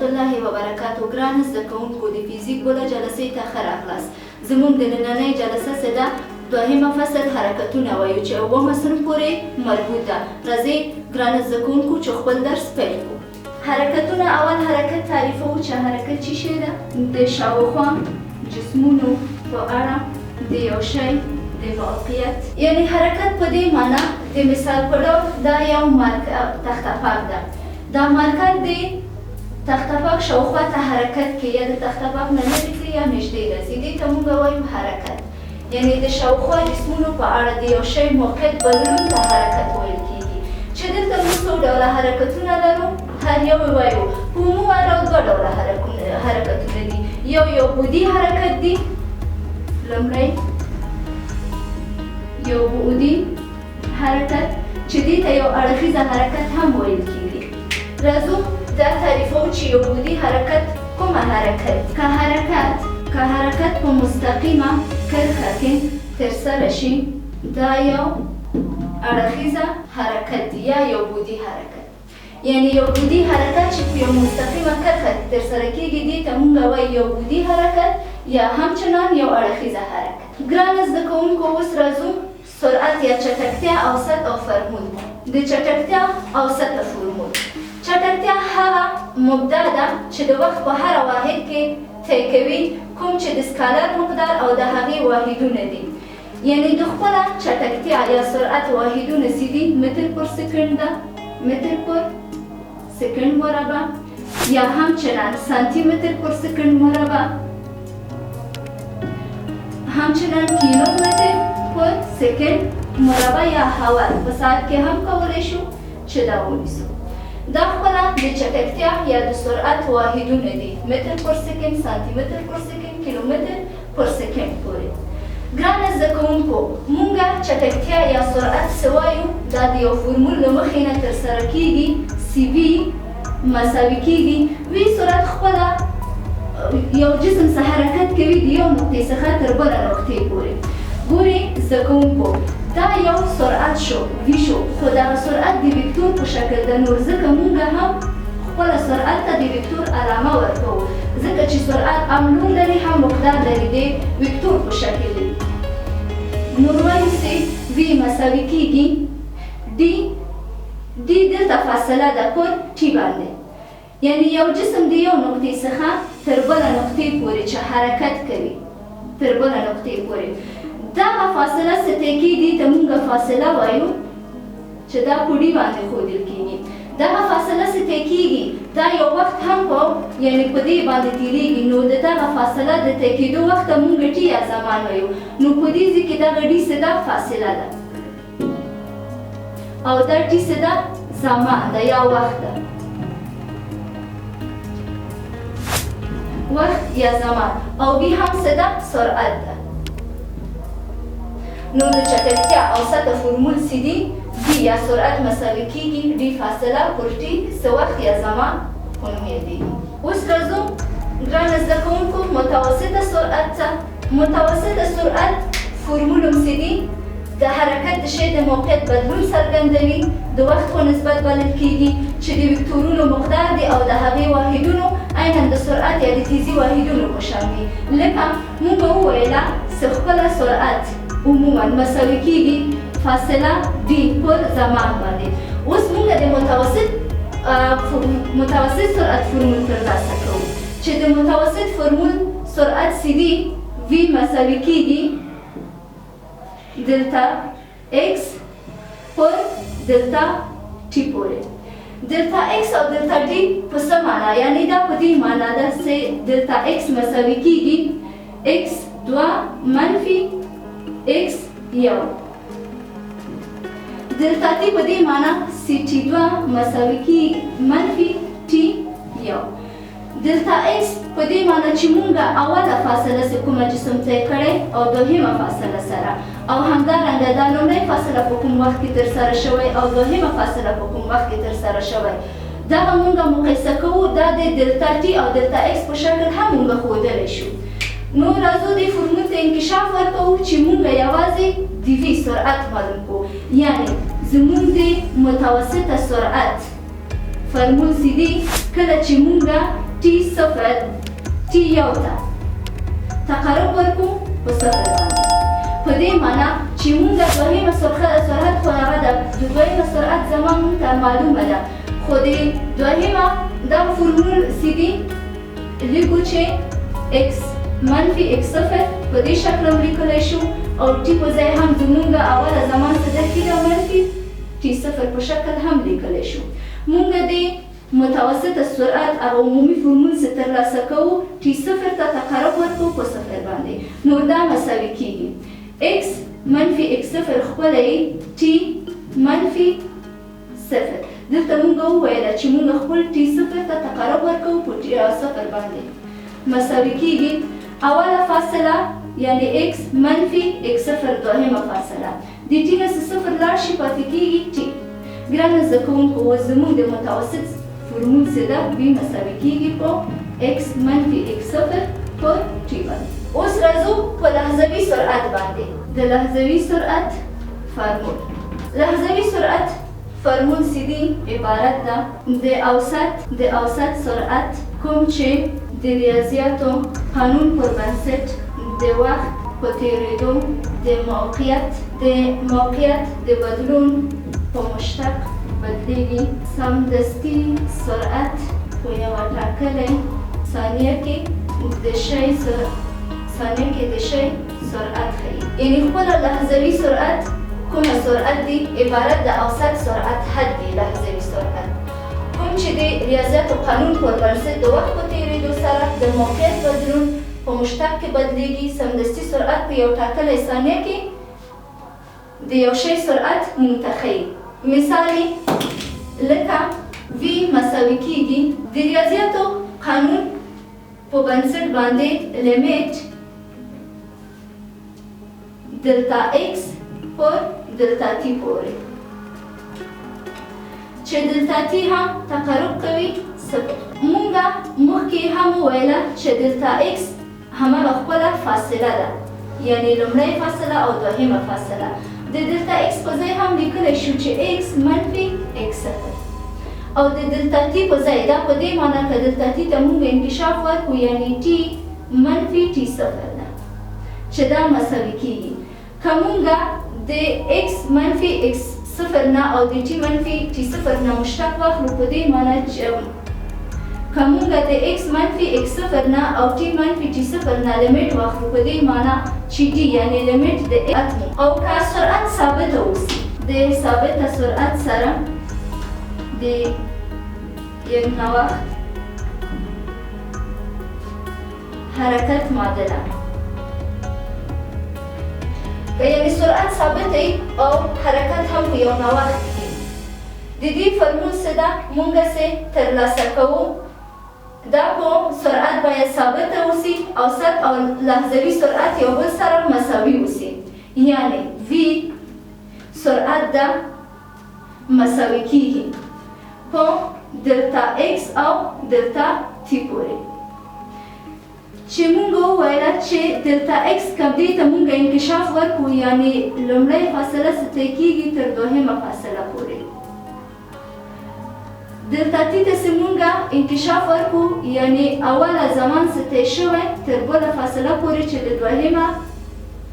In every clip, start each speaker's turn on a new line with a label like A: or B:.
A: ورحمة الله وبرکاته. ګران زده کوونکو د فزیک بله جلسې ته ښه راغلاست. زموږ د نننۍ جلسه څه ده؟ دوهمه فصل حرکتونه وایو چې اوومه صنف پورې مربوط ده. راځئ ګران زده کوونکو چې خپل درس پیل کړو. حرکتونه اول حرکت تعریفوو چې حرکت څه شی ده؟ د شاوخوا جسمونو په اړه د یو شی د موقعیت، یعنی حرکت په دې معنا د مثال په ډول دا یو تخته پاک ده. دا مارکر د تخته پاک شاوخوا ته حرکت کوي یا د تخته پاک نه لرې ځي یا نږدې راځي. دې ته موږ وایو حرکت، یعنی د شاوخوا جسمونو په اړه د یو شی موقعیت بدلون ته حرکت ویل کېږي. چې دلته موږ څو ډوله حرکتونه لرو، هر یو وایو. په عموما ډول دوه ډوله حرکتونه دي. یو بعدي حرکت دی، لومړی یو بعدي حرکت چې دې ته یو اړخیزه حرکت هم ویل کېږي. راځو دا تعریفوو چې یو بعدي حرکت کومه حرکت؟ که حرکت په مستقیمه کرښه کې ترسره شي دا یو اړخیزه حرکت دی یا یو بعدي حرکت. یعنی یو بعدي حرکت چې په یو مستقیمه کرښه کې ترسره کېږي دې ته موږ وایو یو بعدي حرکت یا همچنان یو اړخیزه حرکت. ګرانه زده کوونکو اوس راځو سرعت یا چټکتیا اوسط او فرمول. د چټکتیا اوسطه فرمول. چټکتیا هغه مبدا ده چې د وخت په هر واحد کې طی کوي کوم چې د سکالر مقدار او د هغې واحدونه دي. یعنی د خپله چټکتیا یا سرعت واحدونه څه دي؟ متر پر سکند ده، متر پر سکند مربع یا همچنان سانتی متر پر سکند مربع، همچنان کیلومتر پر سکند مربع یا هاور په ساعت کې هم کولی شو چې دا ونیسو. دا خپله د چټکتیا یا د سرعت واحدونه دي، متر پر سکند، سانتی متر پر سکند، کیلومتر پر سکند پورې. ګرانه زده کوونکو موږ چټکتیا یا سرعت څه وایو؟ دا د یو فورمول له مخې نه ترسره کېږي. سی وي مساوي کېږي وي سرعت خپله یو جسم څه حرکت کوي د یو نقطې څخه تر بله نقطې پورې. ګورئ زده کوونکو دا یو سرعت شو وي شو، خو دغه سرعت د وکتور په شکل ده. نور ځکه موږ هم خپله سرعت ته د وکتور علامه ورکوو، ځکه چې سرعت هم لون لري هم مقدار لري، د وکتور په شکل دی. نور وایو چې وي مساوي کېږي ډي دلته فاصله ده پر ټي باندې. یعنی یو جسم د یو نقطې څخه تر بله نقطې پورې چې حرکت کوي تر بله نقطې پورې دغه فاصله څه طی کېږي ته موږ فاصله وایو چې دا په ډي باندې ښودل کېږي. دغه فاصله څه طی کېږي دا یو وخت هم په یعنې په دې باندې تېرېږي. نو د دغه فاصله د طی کېدو وخت ته موږ ټي یا زمان وایو. نو په دې ځای کې دغه ډي څه ده؟ فاصله ده، او دا ټي څه ده؟ زمان ده یا وخت ده، وخت یا زمان. او بي هم څه ده؟ سرعت ده. نو د چټکتیا اوسطه فرمول څه دي؟ دي یا سرعت مساوي کېږي ډي فاصله پر ټي څه وخت یا زمان په نوم یادېږي. اوس راځو ګرانه زده کوونکو متوسطه سرعت ته. متوسطه سرعت فرمول هم څه دي؟ د حرکت د شی د موقعیت بدلون څرګندوي، د وخت په نسبت بلل کېږي چې د وکتورونو مقدار دی او د هغې واحدونو عینا د سرعت یا د تیزي واحدونو په شان دي. لکه موږ وویله چې خپله سرعت عموما مساوي کېږي فاصله ډي پر زمان باندې. اوس موږ د متوسط سرعت فرمول ترلاسه کوو چې د متوسط فرمول سرعت څه دي؟ وي مساوي کېږي دلتا ایکس پر دلتا ټي پورې. دلتا ایکس او دلتا ډي په څه معنا؟ یعنی دا په دې معنا ده چې دلتا ایکس مساوي کېږي ایکس 2 منفي ایکس 1. دلتا ټي په دې معنا چې ټي 2 مساوي کېږي منفي ټي 1. دلتا ایکس په دې معنا چې موږ اوله فاصله چې کومه جسم طی کړی او دوهمه فاصله سره، او همدارنګه دا لومړۍ فاصله په کوم وخت کې ترسره شوی او دوهمه فاصله په کوم وخت کې ترسره شوی، دغه موږ مقایسه کوو. دا د دلتا ټي او دلتا ایکس په شکل هم موږ ښودلی شو. نو راځو دې فرمول ته انکشاف ورکوو چې موږ یوازې د وي سرعت معلوم کړو. یعنې زموږ د متوسطه سرعت فرمول څه دی؟ کله چې موږ تی صفر تی یو ته تقرب ورکو په صفر باندې. په دې معنا چې مونږ دوهمه سرعت خو هغه د دوهمه سرعت زمان مونږ ته معلومه ده، خو د دوهمه دا فورمول سیدي لیکو چې x منفي x صفر په دې شکل هم لیکلی شو او ټي په ځای هم زمونږ اوله زمان څه ده چې د منفي ټي صفر په شکل هم لیکلی شو. مونږ د متوسطه سرعت هغه عمومي فورمول څه ترلاسه کوو، ټي صفر ته تقرب ورکوو په صفر باندې، نو دا مساوي کېږي x منفي x صفر خپله ټي منفي صفر. دلته مونږ وویله چې مونږ خپل ټي صفر ته تقرب ورکوو په صفر باندې، مساوي کېږي اوله فاصله یعنی x منفي x صفر دوهمه فاصله، د ټي نه صفر لاړ شي پاتې کېږي ټي. ګرانه زده کوونکو اوس زموږ د متوسط فورمول څه ده؟ v مساوي کېږي په x منفي x صفر په ټي باندې. اوس راځو په لحظوي سرعت باندې. د لحظوي سرعت فورمول، لحظوي سرعت فورمول سیدي عبارت ده د اوسط سرعت کوم چې د ریاضیاتو قانون پر بنسټ د وخت په تېرېدو د موقعیت د بدلون په مشتق بدلیږي. سمدستي سرعت په یوه ټاکلې ثانیه کې د شی سرعت ښیي، یعنې خپله لحظوي سرعت کومه سرعت دی عبارت د اوسط سرعت حد دی. لحظوي سرعت کوم چې د ریاضیاتو قانون پر بنسټ د وخت په تېرېدو سره د موقعیت بدلون په مشتق کې بدلیږي. سمدستي سرعت په یو ټاکلې ثانیه کې د یو شی سرعت مونږ ته ښیي. مثال لکه v مساوي کېږي د ریاضیاتو قانون په بنسټ باندې لیمیټ دلتا x پر دلتا تی پورې، چې دلتا تی هم تقرب کوي صفر. مونږ مخکې هم وویله چې دلتا x هماغه خپله فاصله ده، یعنې لومړۍ فاصله او دوهمه فاصله. د دلتا x په ځای هم لیکلی شو چې x منفي x صفر او د دلتا تی په ځای دا په دې معنا که دلتا تی ته مونږ انکشاف ورکړو یعنې ټي منفي ټي صفر ده چې دا مساوي کېږي. که مونږ د x منفي x صفر نه او د ټي منفي ټي صفر نه مشتق واخلو په دې معنا چې که مونږ د x منفي x صفر نه او ټي منفي ټي صفر نه لیمیټ واخلو په دې معنا چې ډي یعنې لیمیټ د اتمو. او که سرعت ثابته اوسي د ثابته سرعت سره د یک نوښت حرکت معادله، که یعنې سرعت ثابت او حرکت هم په یو نوښت کې، د دې فورمول څه ده مونږ څه ترلاسه کوو؟ دا په سرعت باید ثابته اوسي، اوسط او لحظوي سرعت یو بل سره مساوي اوسي، یعنې v سرعت ده مساوي کېږي په دلتا x او دلتا t پورې. چې مونږ وویله چې دلتا x کم دې ته مونږ انکشاف ورکړو یعنې لومړۍ فاصله څه ته کېږي تر دوهمه فاصله پورې. دلتا تی ته چې مونږ انکشاف ورکړو یعنې اوله زمان څه ته شوی تر بله فاصله پورې چې د دوهمه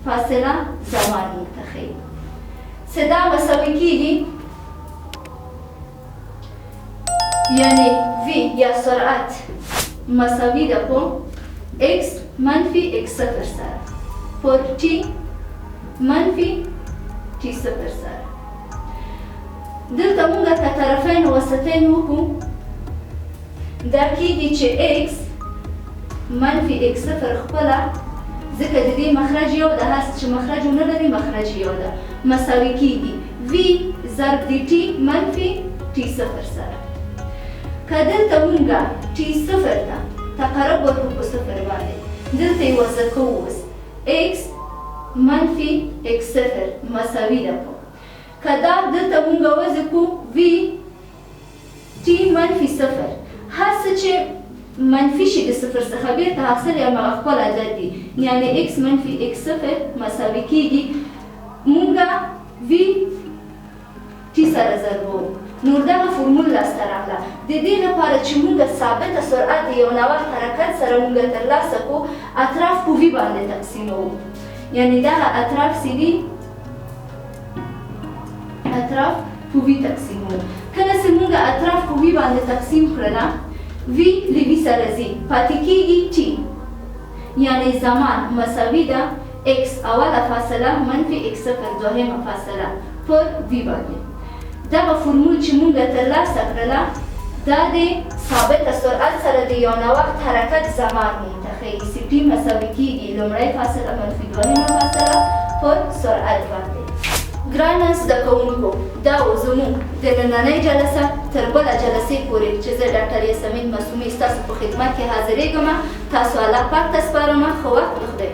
A: فاصله زمان مونږ ته ښیي. څه دا مساوي کېږي یعنی v یا سرعت مساوي ده په x منفي x صفر سره پر t منفي t صفر سره. دلته مونږ که طرفین وسطین وکړو دا کېږي چې x منفي x صفر خپله ځکه د دې مخرج یو ده، هر څه چې مخرج ونه لري مخرج یو ده، مساوي کېږي v ضرب د t منفي t صفر سره. که دلته مونږ ټي صفر ته تقرب ورکړو په صفر باندې، دلته یې وضع کوو اوس x منفي x صفر مساوي ده په، که دا دلته مونږ وضع کوو v ټي منفي صفر، هر څه چې منفي شي د صفر څخه بیرته حاصل یې هماغه خپل عدد دي، یعنې x منفي x صفر مساوي کېږي مونږ v ټي سره ضربوو نور دغه فورمول لاسته راغله. د دې لپاره چې موږ ثابته سرعت د یو ناوخت حرکت سره موږ ترلاسه کړو اطراف په وي باندې تقسیموو. یعنې دغه اطراف چې دي اطراف په وي تقسیموو. کله چې موږ اطراف په وي باندې تقسیم کړله وي له وي سره ځي پاتې کېږي ټي، یعنې زمان مساوي ده x اوله فاصله منفي x صفر دوهمه فاصله پر وي باندې. دغه فورمول چې موږ ترلاسه کړله دا د ثابته سرعت سره د یو ناوخت حرکت زمان منتخبي چې ټي مساوي کېږي لومړۍ فاصله منفي دوهمه فاصله پر سرعت باندې. ګرانه زده کوونکو دا و زموږ د نننۍ جلسه تر بله جلسې پورې چې زه ډاکټر یاسمین معصومي ستاسو په خدمت کې حاضرېږم. تاسو الله پاک ته سپارم. ښه وخت د خدای